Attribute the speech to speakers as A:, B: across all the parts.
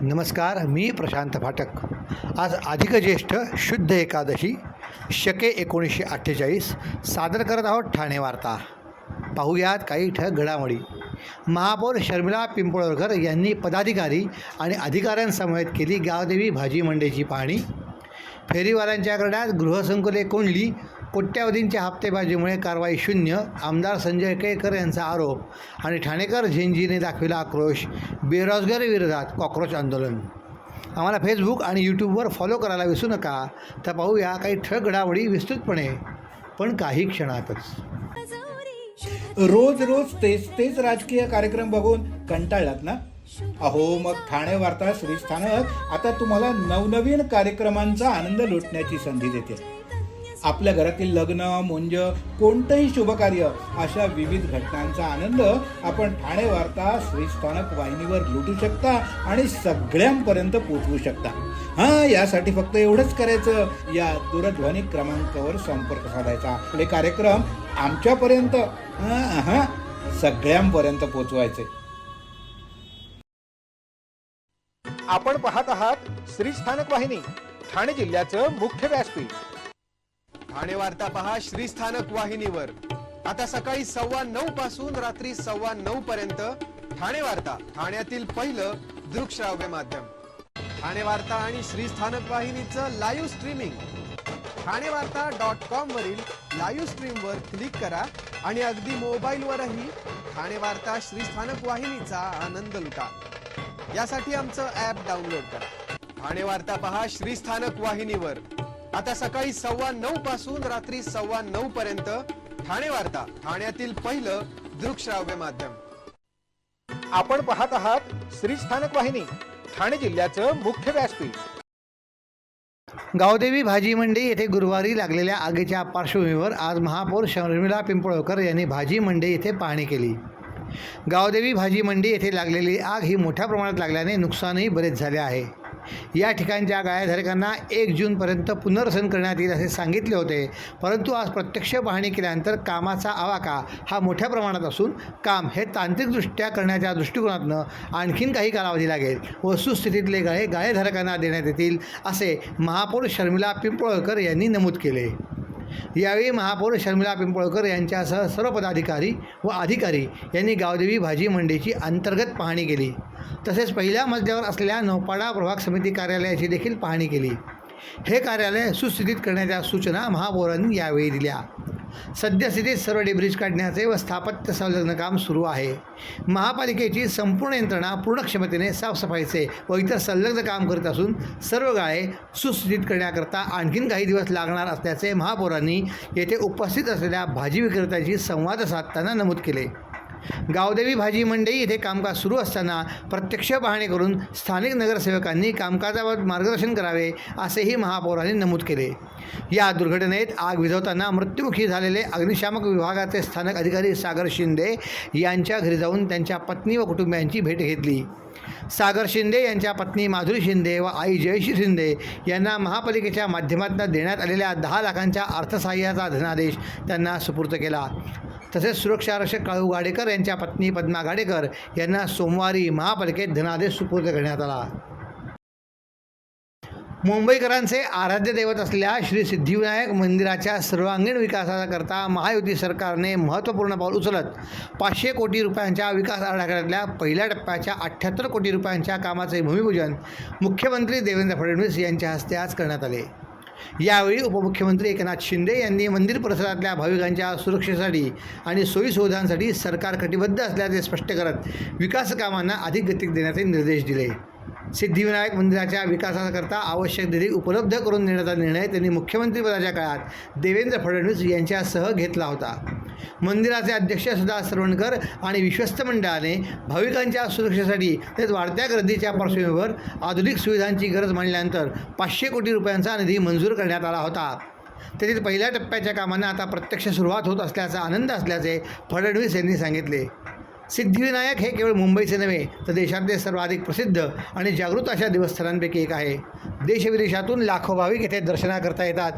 A: नमस्कार, मी प्रशांत फाटक. आज अधिक ज्येष्ठ शुद्ध एकादशी शके 1948 सादर करत आहोत ठाणे वार्ता. पाहुयात काही ठळक घडामोडी. महापौर शर्मिला पिंपळकर यांनी पदाधिकारी आणि अधिकाऱ्यांसमवेत केली गावदेवी भाजी मंडईची पाहणी. फेरीवाल्यांच्या करण्यात गृहसंकुले कोंडली, कोट्यावधींच्या हप्तेबाजीमुळे कारवाई शून्य, आमदार संजय केळकर यांचा आरोप. आणि ठाणेकर झेंजीने दाखविला आक्रोश, बेरोजगारी विरोधात कॉक्रोच आंदोलन. आम्हाला फेसबुक आणि यूट्यूबवर फॉलो करायला विसरू नका. तर पाहूया काही ठळक घडामोडी विस्तृतपणे, पण काही क्षणातच.
B: रोज रोज तेच राजकीय कार्यक्रम बघून कंटाळलात ना? अहो, मग ठाणे वार्ता श्रीस्थानक आता तुम्हाला नवनवीन कार्यक्रमांचा आनंद लुटण्याची संधी देते. आपल्या घरातील लग्न, मुंज, कोणतंही शुभकार्य अशा विविध घटनांचा आनंद आपण ठाणे वार्ता श्रीस्थानक वाहिनीवर लुटू शकता आणि सगळ्यांपर्यंत पोहोचवू शकता. यासाठी फक्त एवढंच करायचं, या दूरध्वनी क्रमांकावर संपर्क साधायचा. आपले कार्यक्रम आमच्यापर्यंत सगळ्यांपर्यंत पोहोचवायचे.
C: आपण पाहत आहात श्रीस्थानक वाहिनी, ठाणे जिल्ह्याचं मुख्य व्यासपीठ. ठाणे वार्ता पहा श्रीस्थानक वाहिनीवर. आता सकाळी 9:15 पासून रात्री 9:15 पर्यंत ठाणे वार्ता, ठाण्यातील पहिलं दृकश्राव्य माध्यम. ठाणे वार्ता आणि श्रीस्थानक वाहिनीचं लाईव्ह स्ट्रीमिंग. ठाणेवार्ता.com वरील लाईव्ह स्ट्रीमवर क्लिक करा आणि अगदी मोबाईलवरही ठाणे वार्ता श्रीस्थानक वाहिनीचा आनंद लुटा. यासाठी आमचं ॲप डाउनलोड करा. ठाणे वार्ता पहा श्रीस्थानक वाहिनीवर. आता सकाळी 9:15 पासून रात्री 9:15 पर्यंत ठाणे वार्ता, ठाण्यातील पहिलं दृकश्राव्य माध्यम. आपण पाहत आहात श्रीस्थानक वाहिनी, ठाणे जिल्ह्याचं मुख्य व्यासपीठ.
A: गावदेवी भाजी मंडई येथे गुरुवारी लागलेल्या आगीच्या पार्श्वभूमीवर आज महापौर शर्मिला पिंपळकर यांनी भाजी मंडई येथे पाहणी केली. गावदेवी भाजी मंडई येथे लागलेली आग ही मोठ्या प्रमाणात लागल्याने नुकसानही बरेच झाले आहे. या ठिकाणच्या गाळेधारकांना 1 जूनपर्यंत पुनर्वसन करण्यात येईल असे सांगितले होते, परंतु आज प्रत्यक्ष पाहणी केल्यानंतर कामाचा आवाका हा मोठ्या प्रमाणात असून काम हे तांत्रिकदृष्ट्या करण्याच्या दृष्टिकोनातून आणखीन काही कालावधी लागेल. वस्तुस्थितीतले गाळेधारकांना देण्यात येतील असे महापौर शर्मिला पिंपळकर यांनी नमूद केले. यावेळी महापौर शर्मिला पिंपळकर यांच्यासह सर्व पदाधिकारी व अधिकारी यांनी गावदेवी भाजी मंडईची अंतर्गत पाहणी केली. तसेच पहिल्या मजल्यावर असलेल्या नौपाडा प्रभाग समिती कार्यालयाची देखील पाहणी केली. हे कार्यालय सुस्थितीत करण्याच्या सूचना महापौरांनी यावेळी दिल्या. सद्यस्थितीत सर्व डेब्रिज काढण्याचे व स्थापत्य संलग्न काम सुरू आहे. महापालिकेची संपूर्ण यंत्रणा पूर्ण क्षमतेने साफसफाईचे व इतर संलग्न काम करीत असून सर्व गाळे सुस्थितीत करण्याकरता आणखीन काही दिवस लागणार असल्याचे महापौरांनी येथे उपस्थित असलेल्या भाजी विक्रेत्यांशी संवाद साधताना नमूद केले. गावदेवी भाजी मंडई येथे कामकाज सुरू असताना प्रत्यक्ष पाहणी करून स्थानिक नगरसेवकांनी कामकाजाबाबत मार्गदर्शन करावे असेही महापौरांनी नमूद केले. या दुर्घटनेत आग विझवताना मृत्युमुखी झालेले अग्निशामक विभागाचे स्थानिक अधिकारी सागर शिंदे यांच्या घरी जाऊन त्यांच्या पत्नी व कुटुंबियांची भेट घेतली. सागर शिंदे यांच्या पत्नी माधुरी शिंदे व आई जयश्री शिंदे यांना महापालिकेच्या माध्यमातून देण्यात आलेल्या 10 लाखांच्या अर्थसहाय्याचा धनादेश त्यांना सुपूर्द केला. तसेच सुरक्षारक्षक काळू गाडेकर यांच्या पत्नी पद्मा गाडेकर यांना सोमवारी महापालिकेत धनादेश सुपूर्द करण्यात आला. मुंबईकरांचे आराध्य दैवत असलेल्या श्री सिद्धिविनायक मंदिराच्या सर्वांगीण विकासाकरता महायुती सरकारने महत्त्वपूर्ण पाऊल उचलत 500 कोटी रुपयांच्या विकास आराखड्यातल्या पहिल्या टप्प्याच्या 78 कोटी रुपयांच्या कामाचे भूमिपूजन मुख्यमंत्री देवेंद्र फडणवीस यांच्या हस्ते आज करण्यात आले. यावेळी उपमुख्यमंत्री एकनाथ शिंदे यांनी मंदिर परिसरातल्या भाविकांच्या सुरक्षेसाठी आणि सोयीसुविधांसाठी सरकार कटिबद्ध असल्याचे स्पष्ट करत विकास कामांना अधिक गती देण्याचे निर्देश दिले. सिद्धिविनायक मंदिराच्या विकासाकरता आवश्यक निधी उपलब्ध करून देण्याचा निर्णय त्यांनी मुख्यमंत्रीपदाच्या काळात देवेंद्र फडणवीस यांच्यासह घेतला होता. मंदिराचे अध्यक्ष सुधाकर सरवणकर आणि विश्वस्त मंडळाने भाविकांच्या सुरक्षेसाठी तसेच वाढत्या गर्दीच्या पार्श्वभूमीवर आधुनिक सुविधांची गरज मांडल्यानंतर 500 कोटी रुपयांचा निधी मंजूर करण्यात आला होता. त्यातील पहिल्या टप्प्याच्या कामांना आता प्रत्यक्ष सुरुवात होत असल्याचा आनंद असल्याचे फडणवीस यांनी सांगितले. सिद्धिविनायक हे केवळ मुंबईचे नव्हे तर देशातले सर्वाधिक प्रसिद्ध आणि जागृत अशा देवस्थानांपैकी एक आहे. देशविदेशातून लाखो भाविक येथे दर्शनाकरता येतात.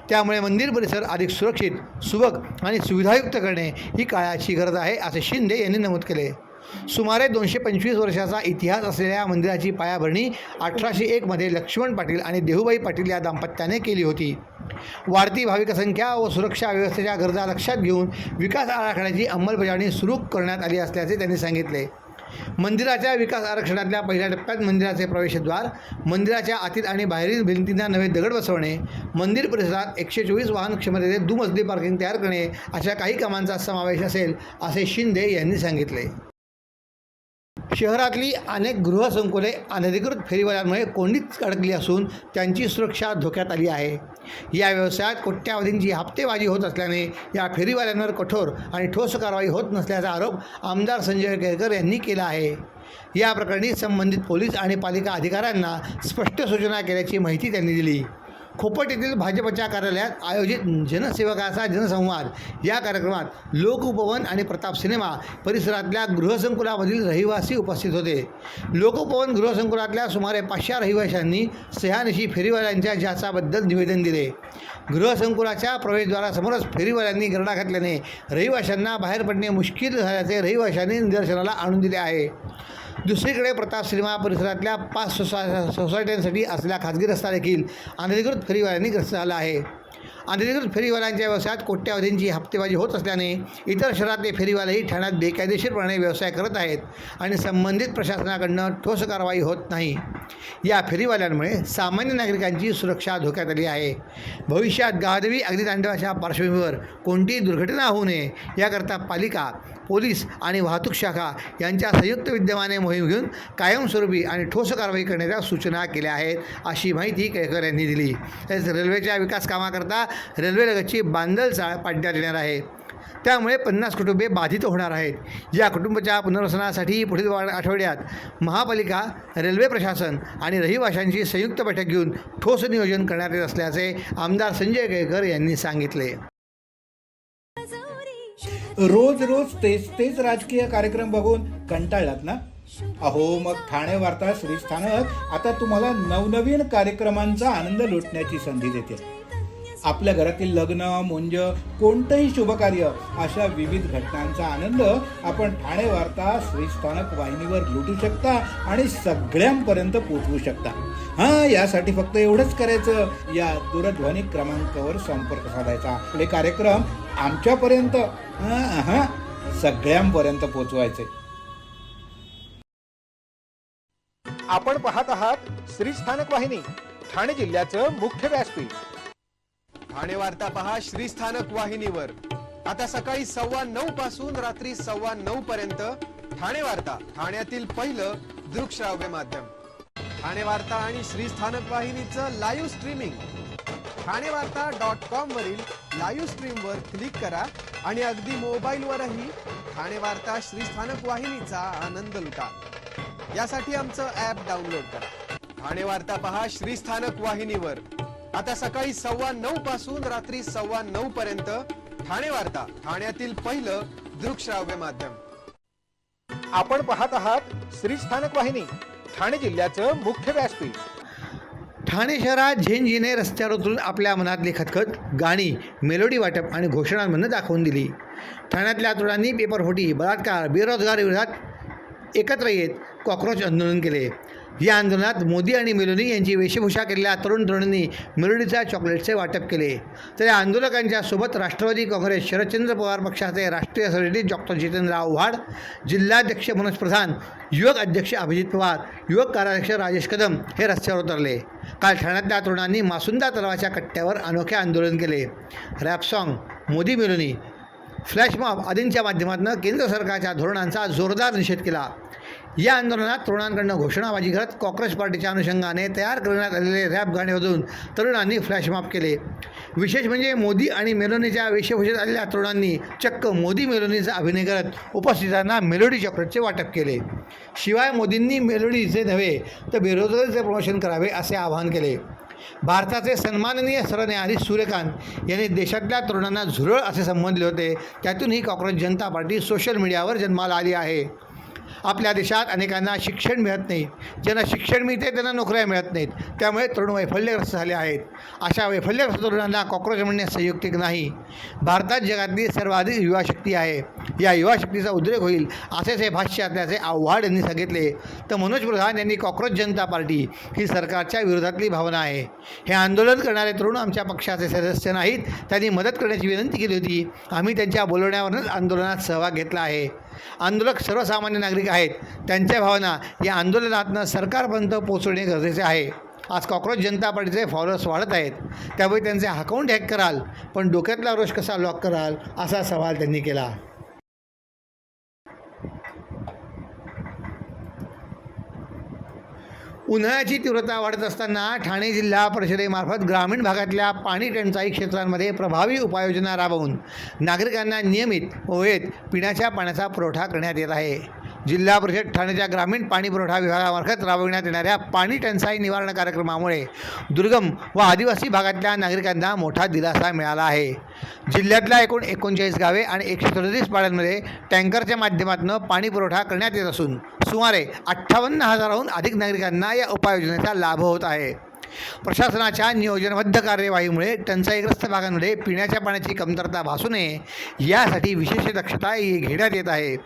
A: त्यामुळे मंदिर परिसर अधिक सुरक्षित, सुबक आणि सुविधायुक्त करणे ही काळाची गरज आहे असे शिंदे यांनी नमूद केले. सुमारे 225 वर्षाचा इतिहास असलेल्या या मंदिराची पायाभरणी 1801मध्ये लक्ष्मण पाटील आणि देहूबाई पाटील या दाम्पत्याने केली होती. वाढती भाविक संख्या व सुरक्षा व्यवस्थेच्या गरजा लक्षात घेऊन विकास आराखड्याची अंमलबजावणी सुरू करण्यात आली असल्याचे त्यांनी सांगितले. मंदिराच्या विकास आरक्षणातल्या पहिल्या टप्प्यात मंदिराचे प्रवेशद्वार, मंदिराच्या आतील आणि बाहेरील भिंतींना नवे दगड बसवणे, मंदिर परिसरात 124 वाहन क्षमतेचे दुमजली पार्किंग तयार करणे अशा काही कामांचा समावेश असेल असे शिंदे यांनी सांगितले. शहरातली अनेक गृहसंकुले अनधिकृत फेरीवाल्यांमुळे कोंडीत अडकली असून त्यांची सुरक्षा धोक्यात आली आहे. या व्यवसायात कोट्यावधींची हप्तेबाजी होत असल्याने या फेरीवाल्यांवर कठोर आणि ठोस कारवाई होत नसल्याचा आरोप आमदार संजय केळकर यांनी केला आहे. या प्रकरणी संबंधित पोलीस आणि पालिका अधिकाऱ्यांना स्पष्ट सूचना केल्याची माहिती त्यांनी दिली. खोपट येथील भाजपच्या कार्यालयात आयोजित जनसेवकाचा जनसंवाद या कार्यक्रमात लोकउपवन आणि प्रताप सिनेमा परिसरातल्या गृहसंकुलामधील रहिवासी उपस्थित होते. लोकउपवन गृहसंकुलातल्या सुमारे 500 रहिवाशांनी सह्यानिशी फेरीवाल्यांच्या जाचाबद्दल निवेदन दिले. गृहसंकुलाच्या प्रवेशद्वारासमोरच फेरीवाल्यांनी गर्डा घातल्याने रहिवाशांना बाहेर पडणे मुश्किल झाल्याचे रहिवाशांनी निदर्शनाला आणून दिले आहे. दुसरीकडे प्रताप सिनेमा परिसरातल्या 5 सोसायट्यांसाठी असलेला खाजगी रस्ता देखील अनधिकृत फेरीवाल्यांनी ग्रस्त झाला आहे. अनधिकृत फेरीवाल्यांच्या व्यवसायात कोट्यावधींची हप्तेबाजी होत असल्याने इतर शहरातले फेरीवालेही ठाण्यात बेकायदेशीरपणे व्यवसाय करत आहेत आणि संबंधित प्रशासनाकडून ठोस कारवाई होत नाही. या फेरीवाल्यांमुळे सामान्य नागरिकांची सुरक्षा धोक्यात आली आहे. भविष्यात गावदेवी अग्नी तांडवाच्या पार्श्वभूमीवर कोणतीही दुर्घटना होऊ नये याकरता पालिका, पोलीस आणि वाहतूक शाखा यांच्या संयुक्त विद्यमाने मोहीम घेऊन कायमस्वरूपी आणि ठोस कारवाई करण्याच्या सूचना केल्या आहेत अशी माहिती केळकर यांनी दिली. तसेच रेल्वेच्या विकास कामाकरता रेल्वेलगतची बांधल चाळ पाडण्यात येणार आहे. त्यामुळे 50 कुटुंबे बाधित होणार आहेत. या कुटुंबाच्या पुनर्वसनासाठी पुढील आठवड्यात महापालिका, रेल्वे प्रशासन आणि रहिवाशांची संयुक्त बैठक घेऊन ठोस नियोजन करण्यात येत असल्याचे आमदार संजय केळकर यांनी सांगितले.
B: रोज रोज तेच राजकीय कार्यक्रम बघून कंटाळलात ना? अहो मग ठाणे वार्ता श्रीस्थानक आता तुम्हाला नवनवीन कार्यक्रमांचा आनंद लुटण्याची संधी देते. आपल्या घरातील लग्न, मुंज, कोणतंही शुभकार्य अशा विविध घटनांचा आनंद आपण ठाणे वार्ता श्रीस्थानक वाहिनीवर लुटू शकता आणि सगळ्यांपर्यंत पोहोचवू शकता. यासाठी फक्त एवढंच करायचं, या दूरध्वनी क्रमांकावर संपर्क साधायचा. आपले कार्यक्रम आमच्यापर्यंत सगळ्यांपर्यंत पोहोचवायचे. आपण पाहत आहात श्रीस्थानक वाहिनी, ठाणे जिल्ह्याचं मुख्य व्यासपीठ.
C: ठाणे वार्ता पहा श्रीस्थानक वाहिनीवर. आता सकाळी 9:15 पासून रात्री 9:15 पर्यंत ठाणे वार्ता, ठाण्यातील पहिलं दृकश्राव्य माध्यम. ठाणे वार्ता आणि श्रीस्थानक वाहिनीचं लाईव्ह स्ट्रीमिंग ठाणेवार्ता.com वरील लाईव्ह स्ट्रीमवर क्लिक करा आणि अगदी मोबाईलवरही ठाणे वार्ता श्रीस्थानक वाहिनीचा आनंद लुटा. यासाठी आमचं ॲप डाउनलोड करा. ठाणे वार्ता पहा श्रीस्थानक वाहिनीवर. आता सकाळी 9:15 पासून रात्री 9:15 पर्यंत ठाणे वार्ता, ठाण्यातील पहिलं दृकश्राव्य माध्यम.
B: आपण पाहत आहात श्रीस्थानक वाहिनी, ठाणे जिल्ह्याचं मुख्य व्यासपीठ.
A: ठाणे शहरात झेनझिने रस्त्यावर उतरून आपल्या मनातली खतखत गाणी, मेलोडी वाटप आणि घोषणांमधून दाखवून दिली. ठाण्यातल्या तरुणांनी पेपरफुटी, बलात्कार, बेरोजगारी विरोधात एकत्र येत कॉक्रोच आंदोलन केले. या आंदोलनात मोदी आणि मेलोनी यांची वेशभूषा केलेल्या तरुणांनी मेलोडीच्या चॉकलेटचे वाटप केले. तर या आंदोलकांच्या सोबत राष्ट्रवादी काँग्रेस शरदचंद्र पवार पक्षाचे राष्ट्रीय सरचिटणीस डॉक्टर जितेंद्र आव्हाड, जिल्हाध्यक्ष मनोज प्रधान, युवक अध्यक्ष अभिजित पवार, युवक कार्याध्यक्ष राजेश कदम हे रस्त्यावर उतरले. काल ठाण्यातल्या तरुणांनी मासुंदा तलावाच्या कट्ट्यावर अनोखे आंदोलन केले. Rap song, Modi Meloni, flash mob आदींच्या माध्यमातून केंद्र सरकारच्या धोरणांचा जोरदार निषेध केला. या आंदोलनात तरुणांकडून घोषणाबाजी करत काँग्रेस पार्टीच्या अनुषंगाने तयार करण्यात आलेले रॅप गाणे वाजवून तरुणांनी फ्लॅशमॉब केले. विशेष म्हणजे मोदी आणि मेलोनीच्या वेशभूषेत आलेल्या तरुणांनी चक्क मोदी मेलोनीचा अभिनय करत उपस्थितांना मेलोडी चॉकलेटचे वाटप केले. शिवाय मोदींनी मेलोडीचे नव्हे तर बेरोजगारीचे प्रमोशन करावे असे आवाहन केले. भारताचे सन्माननीय सरन्यायाधीश सूर्यकांत यांनी देशातल्या तरुणांना झुरळ असे संबोधले होते. त्यातून ही काँग्रेस जनता पार्टी सोशल मीडियावर जन्माला आली आहे. आपल्या देशात अनेकांना शिक्षण मिळत नाही, ज्यांना शिक्षण मिळते त्यांना नोकऱ्या मिळत नाहीत. त्यामुळे तरुण वैफल्यग्रस्त झाले आहेत. अशा वैफल्यग्रस्त तरुणांना कॉक्रोच म्हणणे संयुक्तिक नाही. भारतात जगातली सर्वाधिक युवा शक्ती आहे. या युवा शक्तीचा उद्रेक होईल असेच हे भाष्य असल्याचे आव्हाड यांनी सांगितले. तर मनोज प्रधान यांनी कॉक्रोच जनता पार्टी ही सरकारच्या विरोधातली भावना आहे. हे आंदोलन करणारे तरुण आमच्या पक्षाचे सदस्य नाहीत. त्यांनी मदत करण्याची विनंती केली होती. आम्ही त्यांच्या बोलवण्यावरूनच आंदोलनात सहभाग घेतला आहे. आंदोलक सर्वसामान्य नागरिक आहेत. त्यांच्या भावना या आंदोलनातनं सरकारपर्यंत पोहोचवणे गरजेचे आहे. आज कॉक्रोच जनता पार्टीचे फॉलोअर्स वाढत आहेत. त्यामुळे त्यांचे अकाउंट हॅक कराल, पण डोक्यातला रोष कसा लॉक कराल असा सवाल त्यांनी केला. उन्हाळ्याची तीव्रता वाढत असताना ठाणे जिल्हा परिषदेमार्फत ग्रामीण भागातल्या पाणी टंचाई क्षेत्रांमध्ये प्रभावी उपाययोजना राबवून नागरिकांना नियमित व वेळेत पिण्याच्या पाण्याचा पुरवठा करण्यात येत आहे. जिल्हा परिषद ठाण्याच्या ग्रामीण पाणी पुरवठा विभागामार्फत राबविण्यात येणाऱ्या पाणी टंचाई निवारण कार्यक्रमामुळे दुर्गम व आदिवासी भागातल्या नागरिकांना मोठा दिलासा मिळाला आहे. जिल्ह्यातल्या एकूण 39 गावे आणि 137 पाड्यांमध्ये टँकरच्या माध्यमातून पाणी पुरवठा करण्यात येत असून सुमारे 58,000हून अधिक नागरिकांना या उपाययोजनेचा लाभ होत आहे. प्रशासनाच्या नियोजनबद्ध कार्यवाहीमुळे टंचाईग्रस्त भागांमध्ये पिण्याच्या पाण्याची कमतरता भासू नये यासाठी विशेष दक्षता घेण्यात येत आहे.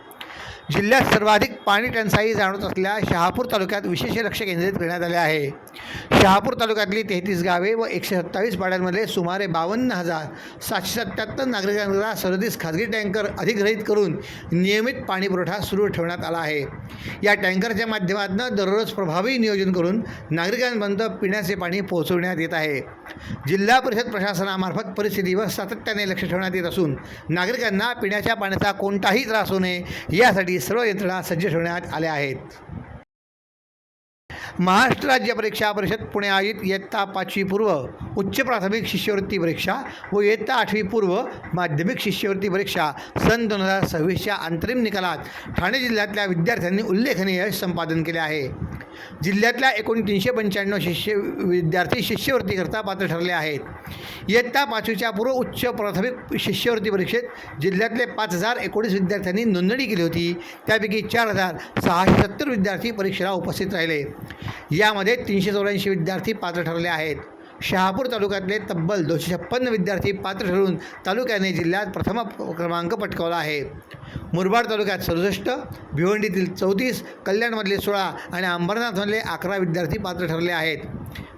A: जिल्ह्यात सर्वाधिक पाणी टंचाई जाणवत असलेल्या शहापूर तालुक्यात विशेष लक्ष केंद्रित करण्यात आले आहे. शहापूर तालुक्यातली 33 गावे व 127 पाड्यांमध्ये सुमारे 52,777 नागरिकांना 37 खाजगी टँकर अधिग्रहित करून नियमित पाणी पुरवठा सुरू ठेवण्यात आला आहे. या टँकरच्या माध्यमातून दररोज प्रभावी नियोजन करून नागरिकांपर्यंत पिण्याचे पाणी पोहोचवण्यात येत आहे. जिल्हा परिषद प्रशासनामार्फत परिस्थितीवर सातत्याने लक्ष ठेवण्यात येत असून नागरिकांना पिण्याच्या पाण्याचा कोणताही त्रास होऊ नये यासाठी सर्व यंत्रणा सज्ज ठेवण्यात आल्या आहेत. महाराष्ट्र राज्य परीक्षा परिषद पुणे आयोजित इयत्ता 5वी पूर्व उच्च प्राथमिक शिष्यवृत्ती परीक्षा व इयत्ता 8वी पूर्व माध्यमिक शिष्यवृत्ती परीक्षा सन 2026च्या अंतरिम निकालात ठाणे जिल्ह्यातल्या विद्यार्थ्यांनी उल्लेखनीय यश संपादन केले आहे. जिल्ह्यातल्या एकूण 395 विद्यार्थी शिष्यवृत्तीकरता पात्र ठरले आहेत. इयत्ता 5वीच्या पूर्व उच्च प्राथमिक शिष्यवृत्ती परीक्षेत जिल्ह्यातले 5,019 विद्यार्थ्यांनी नोंदणी केली होती. त्यापैकी 4,670 विद्यार्थी परीक्षेला उपस्थित राहिले. यामध्ये 384 विद्यार्थी पात्र ठरले आहेत. शहापूर तालुक्यातले तब्बल 256 विद्यार्थी पात्र ठरून तालुक्याने जिल्ह्यात प्रथम क्रमांक पटकावला आहे. मुरबाड तालुक्यात 67, भिवंडीतील 34, कल्याणमधले 16 आणि अंबरनाथमधले 11 विद्यार्थी पात्र ठरले आहेत.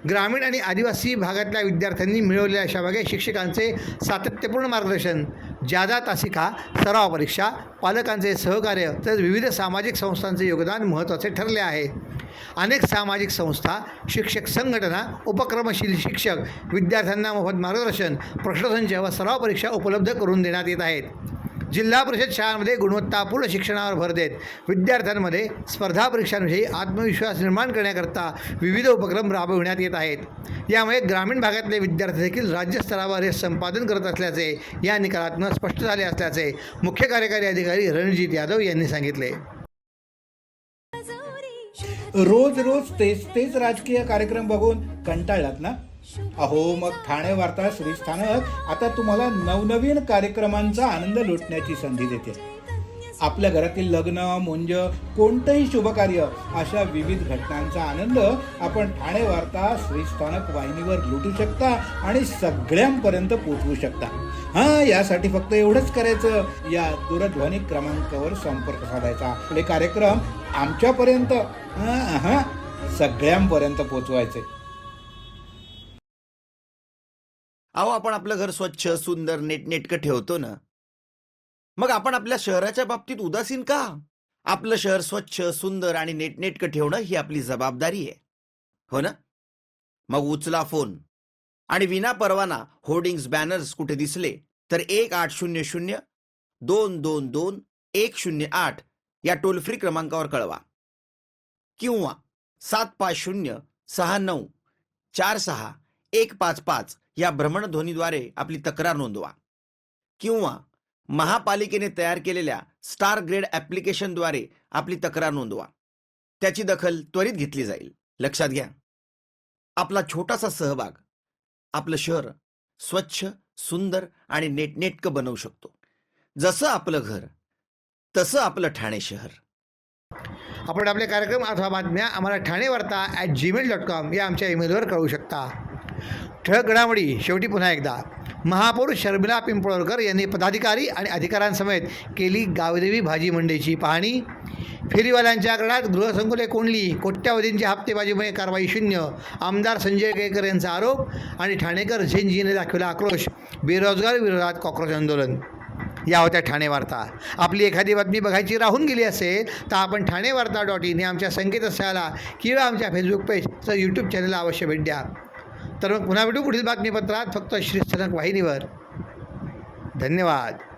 A: ग्रामीण आणि आदिवासी भागातल्या विद्यार्थ्यांनी मिळवलेल्या अशाभागे शिक्षकांचे सातत्यपूर्ण मार्गदर्शन, जादा तासिका, सराव परीक्षा, पालकांचे सहकार्य तसेच विविध सामाजिक संस्थांचे योगदान महत्त्वाचे ठरले आहे. अनेक सामाजिक संस्था, शिक्षक संघटना, उपक्रमशील शिक्षक विद्यार्थ्यांना मोफत मार्गदर्शन, प्रश्नसंच व सराव परीक्षा उपलब्ध करून देण्यात येत आहेत. जिल्हा परिषद शाळांमध्ये गुणवत्तापूर्ण शिक्षणावर भर देत विद्यार्थ्यांमध्ये स्पर्धा परीक्षांविषयी आत्मविश्वास निर्माण करण्याकरता विविध उपक्रम राबविण्यात येत आहेत. यामुळे ग्रामीण भागातले विद्यार्थी देखील राज्यस्तरावर हे संपादन करत असल्याचे या निकालातून स्पष्ट झाले असल्याचे मुख्य कार्यकारी अधिकारी रणजित यादव यांनी सांगितले.
B: रोज रोज तेच राजकीय कार्यक्रम बघून कंटाळलात ना? अहो मग ठाणे वार्ता श्रीस्थानक आता तुम्हाला नवनवीन कार्यक्रमांचा आनंद लुटण्याची संधी देते. आपल्या घरातील लग्न, मुंज, कोणतंही शुभकार्य अशा विविध घटनांचा आनंद आपण ठाणे वार्ता श्रीस्थानक वाहिनीवर लुटू शकता आणि सगळ्यांपर्यंत पोहोचवू शकता. यासाठी फक्त एवढंच करायचं, या दूरध्वनी क्रमांकावर संपर्क साधायचा. आपले कार्यक्रम आमच्यापर्यंत सगळ्यांपर्यंत पोहोचवायचे.
D: अहो, आपण आपलं घर स्वच्छ, सुंदर, नीटनेटकं ठेवतो ना, मग आपण आपल्या शहराच्या बाबतीत उदासीन का? आपलं शहर स्वच्छ, सुंदर आणि नीटनेटकं ठेवणं ही आपली जबाबदारी आहे, हो ना? मग उचला फोन आणि विना परवाना होर्डिंग्स, बॅनर्स कुठे दिसले तर 1800-222-108 या टोल फ्री क्रमांकावर कळवा किंवा 75069464155 या भ्रमणध्वनीद्वारे आपली तक्रार नोंदवा किंवा महापालिकेने तयार केलेल्या स्टार ग्रेड ॲप्लिकेशनद्वारे आपली तक्रार नोंदवा. त्याची दखल त्वरित घेतली जाईल. लक्षात घ्या, आपला छोटासा सहभाग आपलं शहर स्वच्छ, सुंदर आणि नेटनेटकं बनवू शकतो. जसं आपलं घर तसं आपलं ठाणे शहर.
A: आपण आपले कार्यक्रम अथवा बातम्या आम्हाला ठाणेवार्ता@gmail.com या आमच्या ईमेलवर कळवू शकता. ठळक घडामोडी शेवटी पुन्हा एकदा. महापौर शर्मिला पिंपळवकर यांनी पदाधिकारी आणि अधिकाऱ्यांसमेत केली गावदेवी भाजी मंडईची पाहणी. फेरीवाल्यांच्या गडात गृहसंकुले कोंडली, कोट्यावधींच्या हप्तेबाजीमुळे कारवाई शून्य, आमदार संजय केळकर यांचा आरोप. आणि ठाणेकर झेंझीने दाखवला आक्रोश, बेरोजगार विरोधात कॉक्रोच आंदोलन. या होत्या ठाणे वार्ता. आपली एखादी बातमी बघायची राहून गेली असेल तर आपण ठाणेवार्ता.in हे आमच्या संकेतस्थळाला किंवा आमच्या फेसबुक पेज तर यूट्यूब चॅनलला अवश्य भेट द्या. तर मग पुन्हा भेटू पुढील बातमीपत्रात, फक्त श्रीस्थानक वाहिनीवर. धन्यवाद.